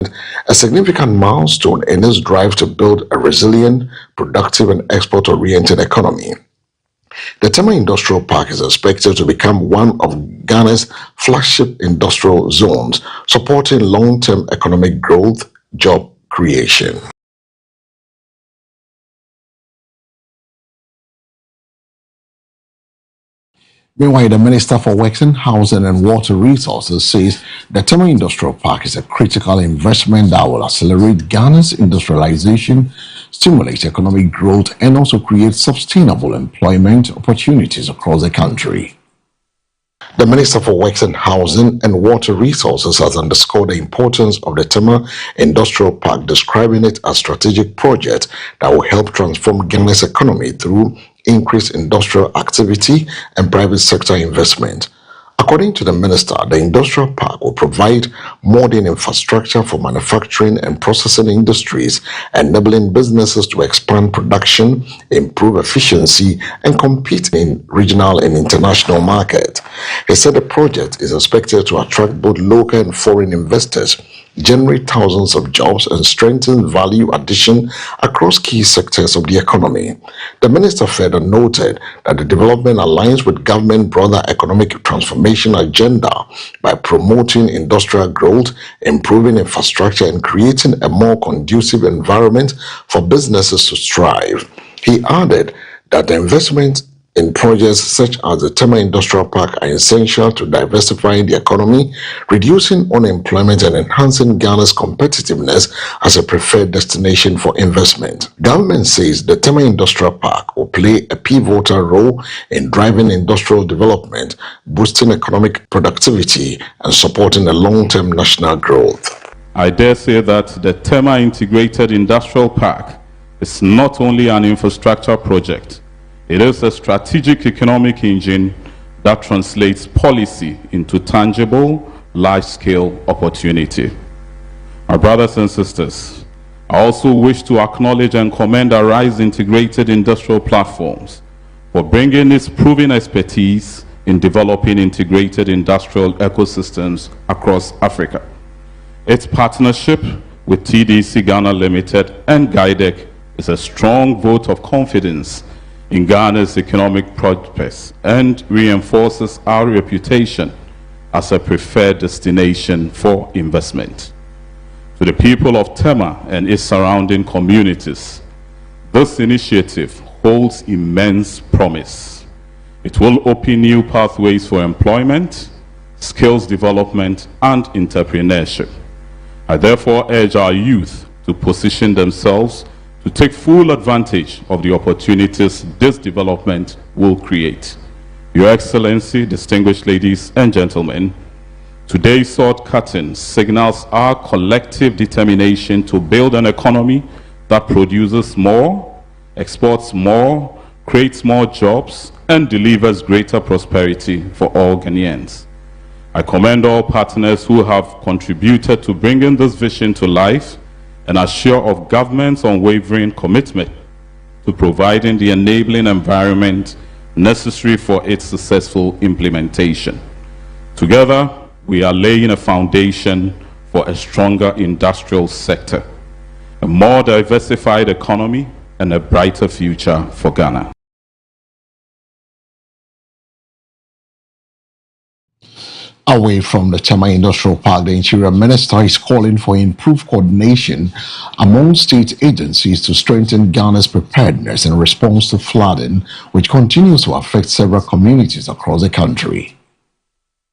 a significant milestone in its drive to build a resilient, productive, and export-oriented economy. The Tema Industrial Park is expected to become one of Ghana's flagship industrial zones, supporting long-term economic growth, job creation. Meanwhile, the Minister for Works and Housing and Water Resources says the Tema Industrial Park is a critical investment that will accelerate Ghana's industrialization, stimulate economic growth, and also create sustainable employment opportunities across the country. The Minister for Works and Housing and Water Resources has underscored the importance of the Tema Industrial Park, describing it as a strategic project that will help transform Ghana's economy through increased industrial activity and private sector investment. According to the minister, the industrial park will provide modern infrastructure for manufacturing and processing industries, enabling businesses to expand production, improve efficiency, and compete in regional and international markets. He said the project is expected to attract both local and foreign investors, generate thousands of jobs, and strengthen value addition across key sectors of the economy. The minister further noted that the development aligns with government broader economic transformation agenda by promoting industrial growth, improving infrastructure, and creating a more conducive environment for businesses to thrive. He added that the investment in projects such as the Tema Industrial Park are essential to diversifying the economy, reducing unemployment, and enhancing Ghana's competitiveness as a preferred destination for investment. Government says the Tema Industrial Park will play a pivotal role in driving industrial development, boosting economic productivity, and supporting the long-term national growth. I dare say that the Tema Integrated Industrial Park is not only an infrastructure project. It is a strategic economic engine that translates policy into tangible, large-scale opportunity. My brothers and sisters, I also wish to acknowledge and commend Arise Integrated Industrial Platforms for bringing its proven expertise in developing integrated industrial ecosystems across Africa. Its partnership with TDC Ghana Limited and GUIDEC is a strong vote of confidence in Ghana's economic prospects and reinforces our reputation as a preferred destination for investment. To the people of Tema and its surrounding communities, this initiative holds immense promise. It will open new pathways for employment, skills development, and entrepreneurship. I therefore urge our youth to position themselves to take full advantage of the opportunities this development will create. Your Excellency, distinguished ladies and gentlemen, today's sword cutting signals our collective determination to build an economy that produces more, exports more, creates more jobs, and delivers greater prosperity for all Ghanaians. I commend all partners who have contributed to bringing this vision to life and assure of government's unwavering commitment to providing the enabling environment necessary for its successful implementation. Together, we are laying a foundation for a stronger industrial sector, a more diversified economy, and a brighter future for Ghana. Away from the Tema Industrial Park, the Interior Minister is calling for improved coordination among state agencies to strengthen Ghana's preparedness in response to flooding, which continues to affect several communities across the country.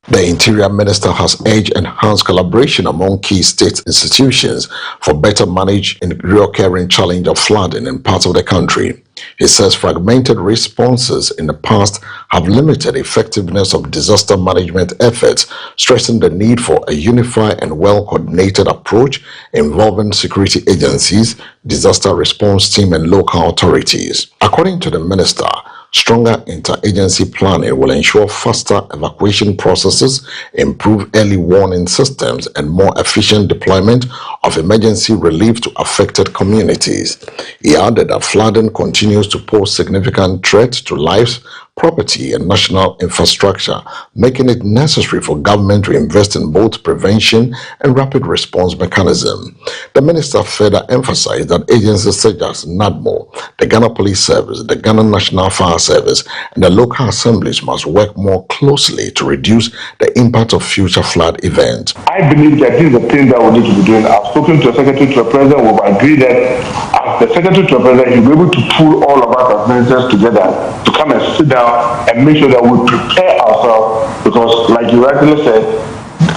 The Interior Minister has urged enhanced collaboration among key state institutions for better managing the recurring challenge of flooding in parts of the country. He says fragmented responses in the past have limited the effectiveness of disaster management efforts, stressing the need for a unified and well-coordinated approach involving security agencies, disaster response team, and local authorities. According to the minister, stronger interagency planning will ensure faster evacuation processes, improve early warning systems, and more efficient deployment of emergency relief to affected communities. He added that flooding continues to pose significant threat to lives, property, and national infrastructure, making it necessary for government to invest in both prevention and rapid response mechanism. The minister further emphasized that agencies such as NADMO, the Ghana Police Service, the Ghana National Fire Service, and the local assemblies must work more closely to reduce the impact of future flood events. I believe that this is the thing that we need to be doing. I've spoken to the Secretary to the President. We've agreed that as the Secretary to the President, he'll be able to pull all of us as ministers together to come and sit down and make sure that we prepare ourselves, because like you rightly said,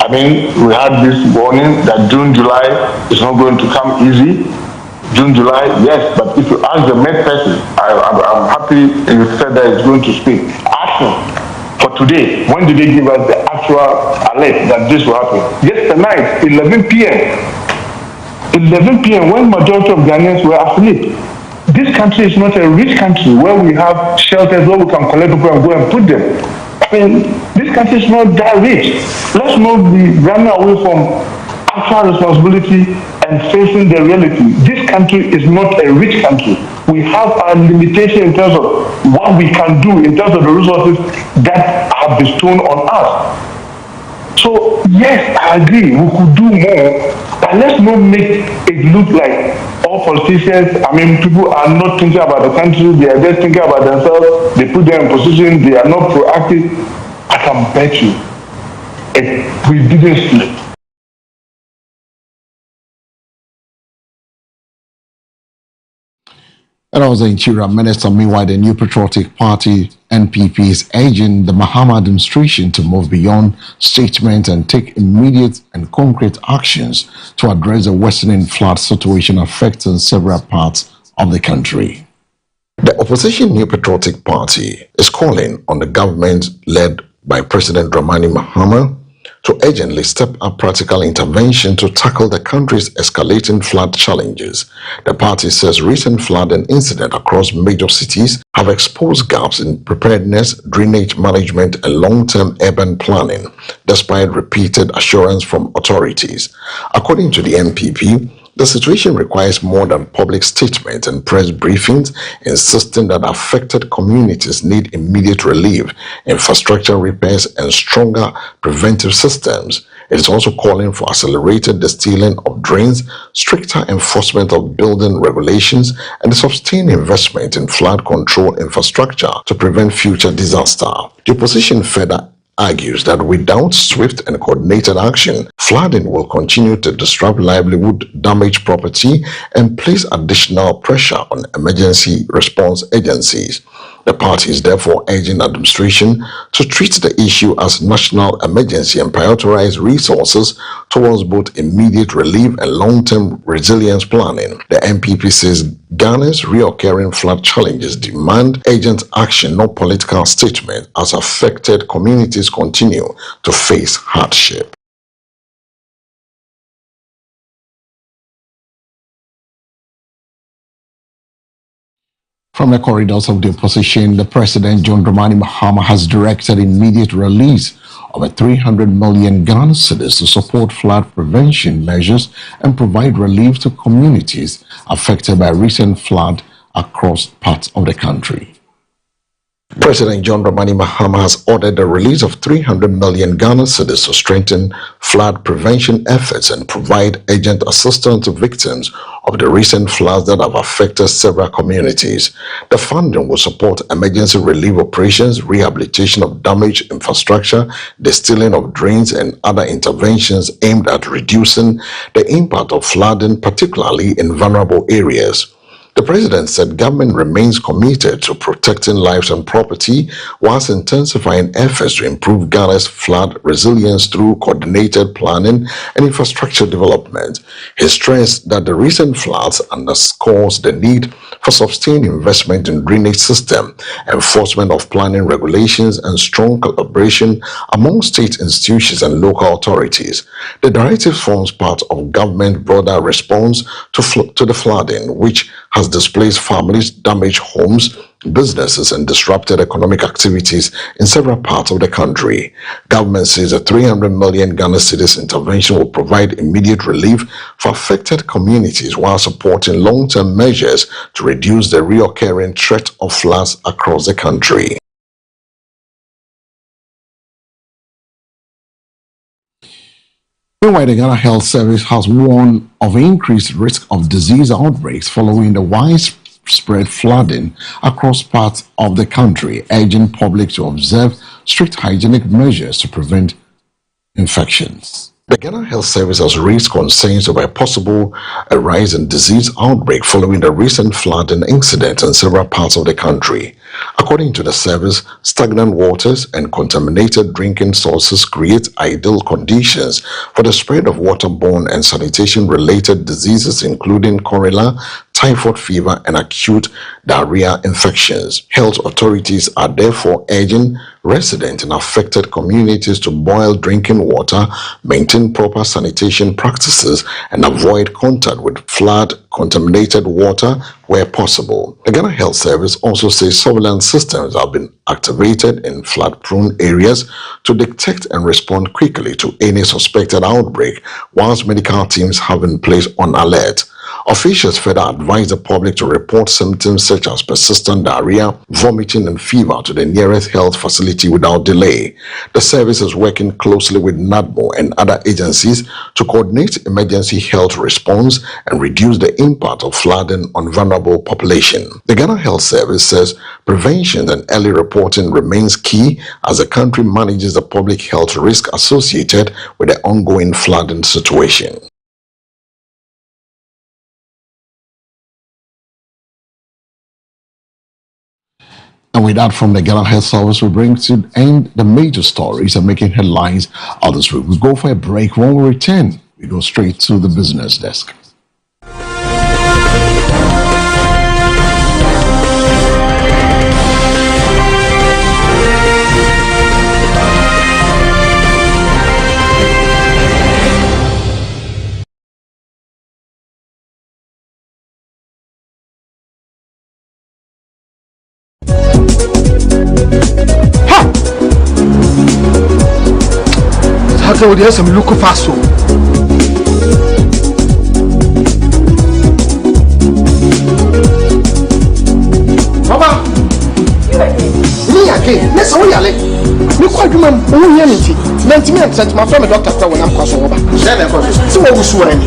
I mean, we had this warning that June, July is not going to come easy. June, July, yes, but if you ask the Met person, I'm happy you said that it's going to speak. Ask him for today, when did they give us the actual alert that this will happen? Yesterday night, 11 p.m. 11 p.m. when majority of Ghanaians were asleep. This country is not a rich country where we have shelters where we can collect people and go and put them. I mean, this country is not that rich. Let's not be running away from actual responsibility and facing the reality. This country is not a rich country. We have a limitation in terms of what we can do, in terms of the resources that are bestowed on us. So, yes, I agree, we could do more, but let's not make it look like all politicians, I mean, people are not thinking about the country, they are just thinking about themselves, they put them in position, they are not proactive. I can bet you, if we didn't sleep. That was the Interior Minister. Meanwhile, the New Patriotic Party, NPP, is urging the Mahama administration to move beyond statements and take immediate and concrete actions to address the worsening flood situation affecting several parts of the country. The opposition New Patriotic Party is calling on the government led by President Dramani Mahama to urgently step up practical intervention to tackle the country's escalating flood challenges. The party says recent flooding incidents across major cities have exposed gaps in preparedness, drainage management, and long-term urban planning, despite repeated assurance from authorities. According to the NPP, the situation requires more than public statements and press briefings, insisting that affected communities need immediate relief, infrastructure repairs, and stronger preventive systems. It is also calling for accelerated distilling of drains, stricter enforcement of building regulations, and sustained investment in flood control infrastructure to prevent future disaster. The opposition further argues that without swift and coordinated action, flooding will continue to disrupt livelihood, damage property, and place additional pressure on emergency response agencies. The party is therefore urging administration to treat the issue as national emergency and prioritize resources towards both immediate relief and long-term resilience planning. The NPP says Ghana's reoccurring flood challenges demand urgent action, not political statement, as affected communities continue to face hardship. From the corridors of the opposition, the President John Dramani Mahama has directed immediate release of 300 million Ghana cedis to support flood prevention measures and provide relief to communities affected by recent flood across parts of the country. President John Dramani Mahama has ordered the release of 300 million Ghana cedis to strengthen flood prevention efforts and provide urgent assistance to victims of the recent floods that have affected several communities. The funding will support emergency relief operations, rehabilitation of damaged infrastructure, distilling of drains, and other interventions aimed at reducing the impact of flooding, particularly in vulnerable areas. The president said government remains committed to protecting lives and property whilst intensifying efforts to improve Ghana's flood resilience through coordinated planning and infrastructure development. He stressed that the recent floods underscores the need for sustained investment in drainage system, enforcement of planning regulations, and strong collaboration among state institutions and local authorities. The directive forms part of government's broader response to the flooding, which has has displaced families, damaged homes, businesses, and disrupted economic activities in several parts of the country. Government says a 300 million Ghana cedis intervention will provide immediate relief for affected communities while supporting long-term measures to reduce the reoccurring threat of floods across the country. Meanwhile, the Ghana Health Service has warned of increased risk of disease outbreaks following the widespread flooding across parts of the country, urging public to observe strict hygienic measures to prevent infections. The Ghana Health Service has raised concerns over a possible rise in disease outbreak following the recent flooding incident in several parts of the country. According to the service, stagnant waters and contaminated drinking sources create ideal conditions for the spread of waterborne and sanitation-related diseases including cholera, typhoid fever, and acute diarrhea infections. Health authorities are therefore urging residents in affected communities to boil drinking water, maintain proper sanitation practices, and avoid contact with flood-contaminated water where possible. The Ghana Health Service also says surveillance systems have been activated in flood-prone areas to detect and respond quickly to any suspected outbreak, whilst medical teams have been placed on alert. Officials further advise the public to report symptoms such as persistent diarrhea, vomiting, and fever to the nearest health facility without delay. The service is working closely with NADMO and other agencies to coordinate emergency health response and reduce the impact of flooding on vulnerable population. The Ghana Health Service says prevention and early reporting remains key as the country manages the public health risk associated with the ongoing flooding situation. And with that from the Ghana Health Service, we bring to end the major stories and making headlines of this week. We'll go for a break. When we return, we go straight to the business desk. So there's some local faso. Baba, me again. Let's go yale. Look what you man. Oh, you need it. 90 minutes. My friend, doctor, when I'm crossing over. So what was swearing?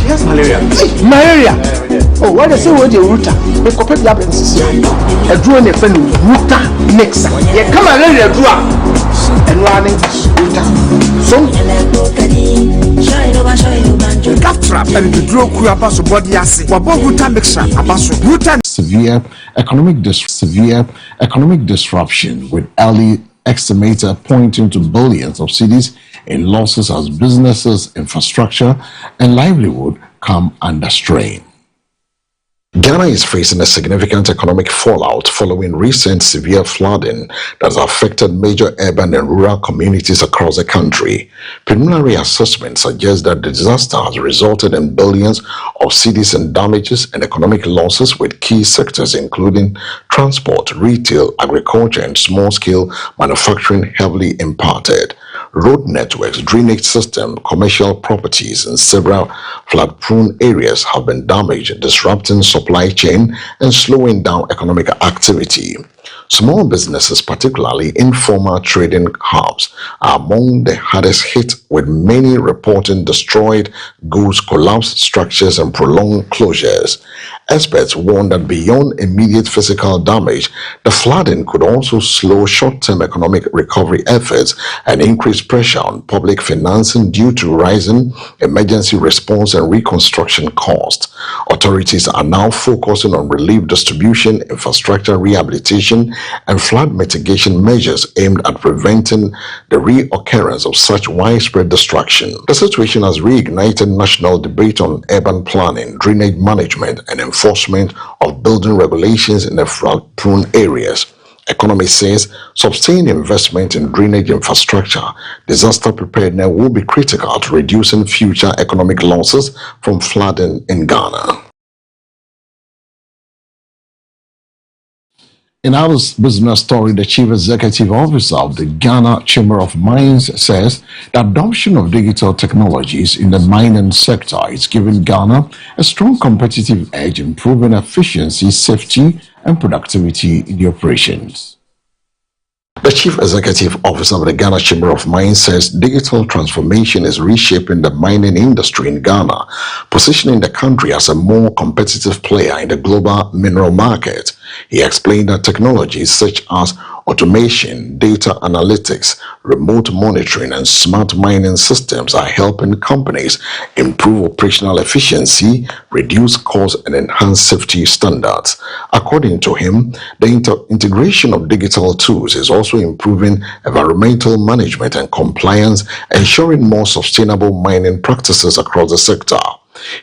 She has malaria. Malaria. Oh, what is it with the router? We copy the absence. A drone, a friend, router next. Yeah, come on, let it draw. And running so trap and the draw abaso body ase waboguta mixture abaso guta severe economic disruption, with early estimator pointing to billions of cedis in losses as businesses, infrastructure, and livelihood come under strain. Ghana is facing a significant economic fallout following recent severe flooding that has affected major urban and rural communities across the country. Preliminary assessments suggest that the disaster has resulted in billions of cedis in damages and economic losses, with key sectors including transport, retail, agriculture, and small-scale manufacturing heavily impacted. Road networks, drainage system, commercial properties in several flood-prone areas have been damaged, disrupting supply chain and slowing down economic activity. Small businesses, particularly informal trading hubs, are among the hardest hit, with many reporting destroyed goods, collapsed structures, and prolonged closures. Experts warn that beyond immediate physical damage, the flooding could also slow short-term economic recovery efforts and increase pressure on public financing due to rising emergency response and reconstruction costs. Authorities are now focusing on relief distribution, infrastructure rehabilitation, and flood mitigation measures aimed at preventing the reoccurrence of such widespread destruction. The situation has reignited national debate on urban planning, drainage management, and enforcement of building regulations in the flood-prone areas. Economists says sustained investment in drainage infrastructure, disaster preparedness will be critical to reducing future economic losses from flooding in Ghana. In our business story, the Chief Executive Officer of the Ghana Chamber of Mines says the adoption of digital technologies in the mining sector is giving Ghana a strong competitive edge, improving efficiency, safety, and productivity in the operations. The Chief Executive Officer of the Ghana Chamber of Mines says digital transformation is reshaping the mining industry in Ghana, positioning the country as a more competitive player in the global mineral market. He explained that technologies such as automation, data analytics, remote monitoring, and smart mining systems are helping companies improve operational efficiency, reduce costs, and enhance safety standards. According to him, the integration of digital tools is also improving environmental management and compliance, ensuring more sustainable mining practices across the sector.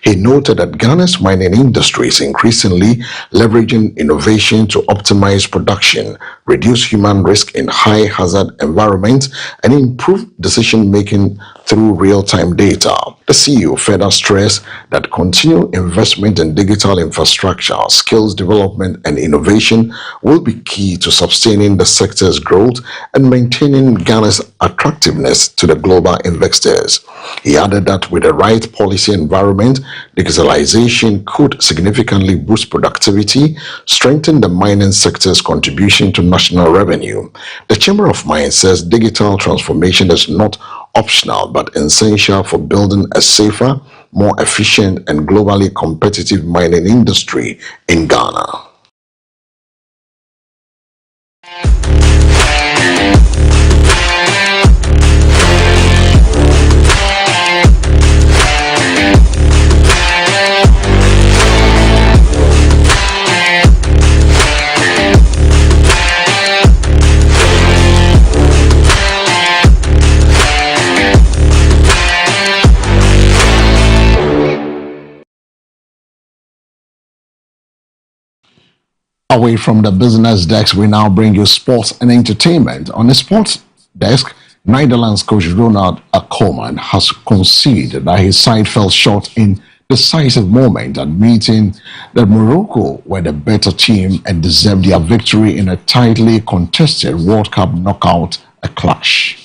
He noted that Ghana's mining industry is increasingly leveraging innovation to optimize production, reduce human risk in high-hazard environments, and improve decision-making through real-time data. The CEO further stressed that continued investment in digital infrastructure, skills development, and innovation will be key to sustaining the sector's growth and maintaining Ghana's attractiveness to the global investors. He added that with the right policy environment, digitalization could significantly boost productivity, strengthen the mining sector's contribution to national revenue. The Chamber of Mines says digital transformation is not optional but essential for building a safer, more efficient, and globally competitive mining industry in Ghana. Away from the business desk, we now bring you sports and entertainment. On the sports desk, Netherlands coach Ronald Koeman has conceded that his side fell short in decisive moment, admitting that Morocco were the better team and deserved their victory in a tightly contested World Cup knockout clash.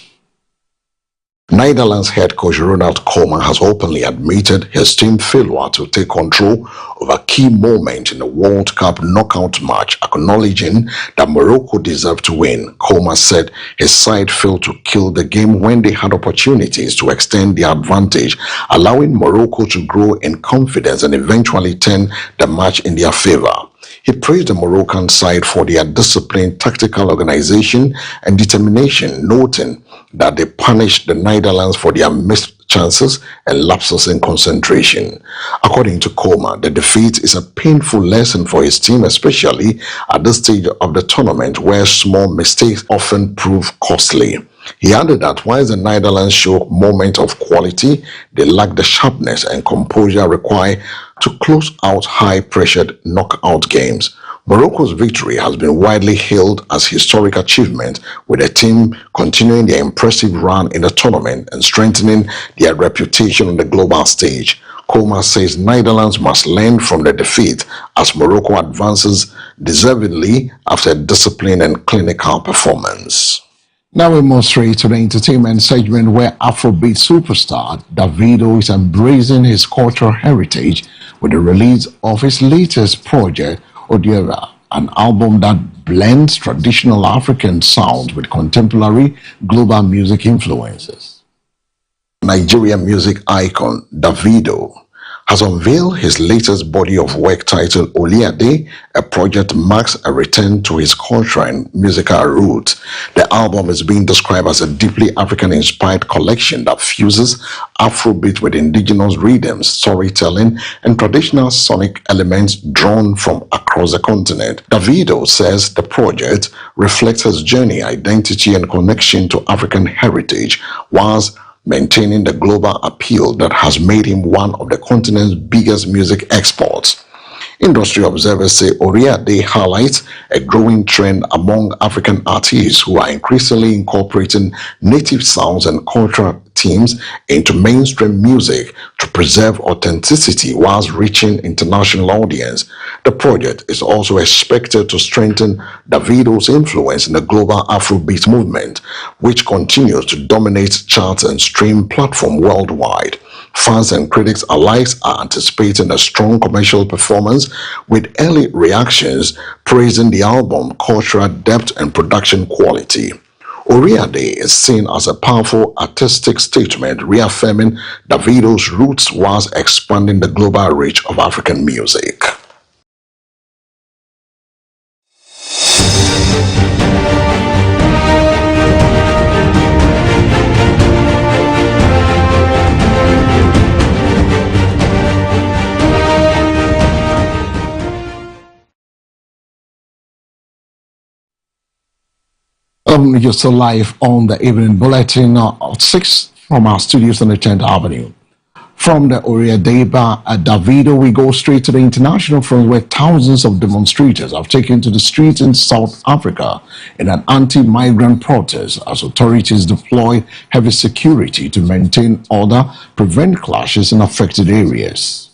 Netherlands head coach Ronald Koeman has openly admitted his team failure to take control of a key moment in the World Cup knockout match, acknowledging that Morocco deserved to win. Koeman said his side failed to kill the game when they had opportunities to extend their advantage, allowing Morocco to grow in confidence and eventually turn the match in their favor. He praised the Moroccan side for their disciplined tactical organization and determination, noting that they punished the Netherlands for their missed chances and lapses in concentration. According to Koeman, the defeat is a painful lesson for his team, especially at this stage of the tournament where small mistakes often prove costly. He added that while the Netherlands show moments of quality, they lack the sharpness and composure required to close out high-pressured knockout games. Morocco's victory has been widely hailed as historic achievement, with the team continuing their impressive run in the tournament and strengthening their reputation on the global stage. Koeman says Netherlands must learn from the defeat as Morocco advances deservedly after a disciplined and clinical performance. Now we move straight to the entertainment segment where Afrobeat superstar Davido is embracing his cultural heritage with the release of his latest project, Odiera, an album that blends traditional African sounds with contemporary global music influences. Nigerian music icon Davido has unveiled his latest body of work titled Oliade. A project marks a return to his cultural and musical roots. The album is being described as a deeply African-inspired collection that fuses Afrobeat with indigenous rhythms, storytelling, and traditional sonic elements drawn from across the continent. Davido says the project reflects his journey, identity, and connection to African heritage, whilst maintaining the global appeal that has made him one of the continent's biggest music exports. Industry observers say Oriade highlights a growing trend among African artists who are increasingly incorporating native sounds and cultural themes into mainstream music to preserve authenticity whilst reaching international audience. The project is also expected to strengthen Davido's influence in the global Afrobeat movement, which continues to dominate charts and stream platform worldwide. Fans and critics alike are anticipating a strong commercial performance, with early reactions praising the album's cultural depth and production quality. Oriade is seen as a powerful artistic statement reaffirming Davido's roots whilst expanding the global reach of African music. You're still live on the evening bulletin at 6 from our studios on the 10th Avenue. From the Oriadeba at Davido, we go straight to the international front, where thousands of demonstrators have taken to the streets in South Africa in an anti-migrant protest as authorities deploy heavy security to maintain order, prevent clashes in affected areas.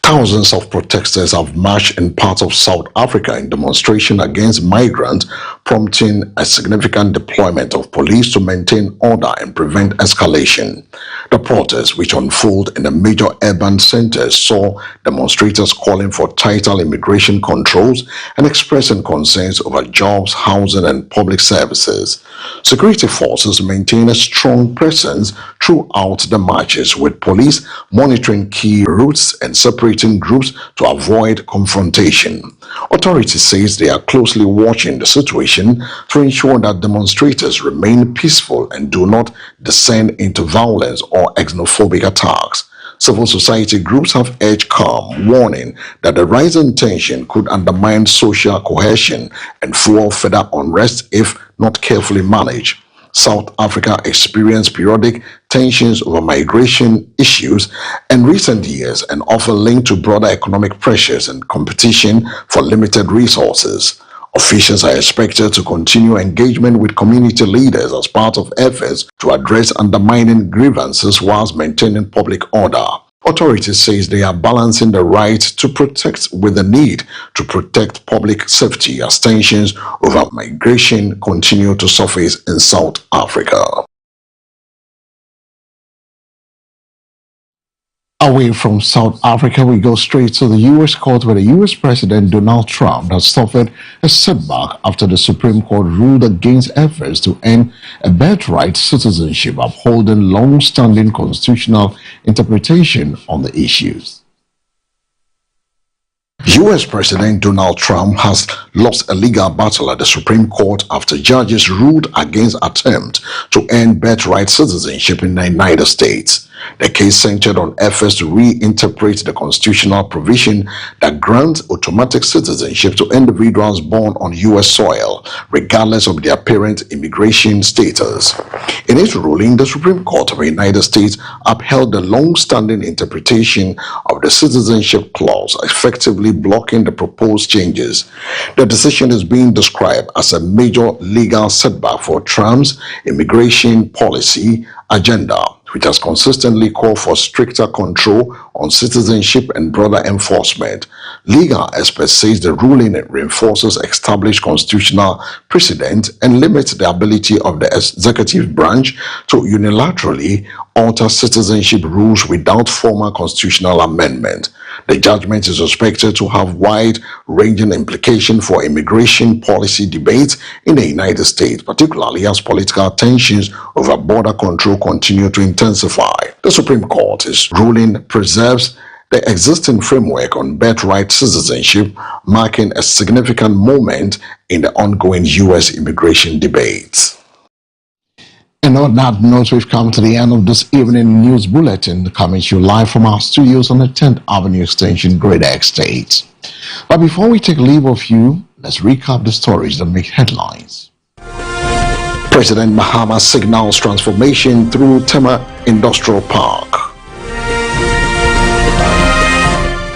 Thousands of protesters have marched in parts of South Africa in demonstration against migrants, prompting a significant deployment of police to maintain order and prevent escalation. The protests, which unfold in the major urban centers, saw demonstrators calling for tighter immigration controls and expressing concerns over jobs, housing, and public services. Security forces maintain a strong presence throughout the marches, with police monitoring key routes and separating groups to avoid confrontation. Authorities say they are closely watching the situation to ensure that demonstrators remain peaceful and do not descend into violence or xenophobic attacks. Civil society groups have urged calm, warning that the rising tension could undermine social cohesion and fuel further unrest if not carefully managed. South Africa experienced periodic tensions over migration issues in recent years and often linked to broader economic pressures and competition for limited resources. Officials are expected to continue engagement with community leaders as part of efforts to address undermining grievances whilst maintaining public order. Authorities say they are balancing the right to protect with the need to protect public safety as tensions over migration continue to surface in South Africa. Away from South Africa, we go straight to the U.S. court, where the U.S. President Donald Trump has suffered a setback after the Supreme Court ruled against efforts to end a birthright citizenship, upholding long-standing constitutional interpretation on the issues. U.S. President Donald Trump has lost a legal battle at the Supreme Court after judges ruled against attempts to end birthright citizenship in the United States. The case centered on efforts to reinterpret the constitutional provision that grants automatic citizenship to individuals born on U.S. soil, regardless of their parent immigration status. In its ruling, the Supreme Court of the United States upheld the long-standing interpretation of the citizenship clause, effectively blocking the proposed changes. The decision is being described as a major legal setback for Trump's immigration policy agenda, which has consistently called for stricter control on citizenship and broader enforcement. Legal experts say the ruling reinforces established constitutional precedent and limits the ability of the executive branch to unilaterally alter citizenship rules without formal constitutional amendment. The judgment is expected to have wide-ranging implications for immigration policy debates in the United States, particularly as political tensions over border control continue to intensify. The Supreme Court's ruling preserves the existing framework on birthright citizenship, marking a significant moment in the ongoing U.S. immigration debates. And on that note, we've come to the end of this evening news bulletin, coming to you live from our studios on the 10th Avenue Extension, Greater Estate. But before we take leave of you, let's recap the stories that make headlines. President Mahama signals transformation through Tema Industrial Park.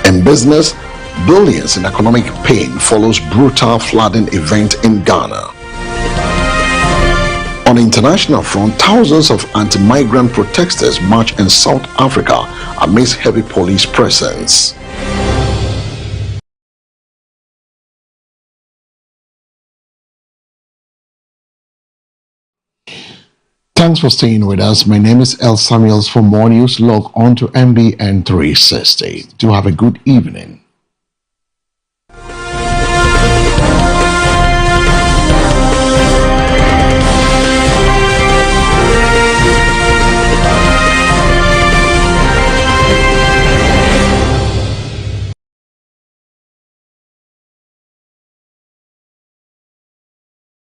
In business, billions in economic pain follows brutal flooding event in Ghana. On the international front, thousands of anti-migrant protesters march in South Africa amidst heavy police presence. Thanks for staying with us. My name is El Samuels. For more news, log on to MBN 360. Do have a good evening.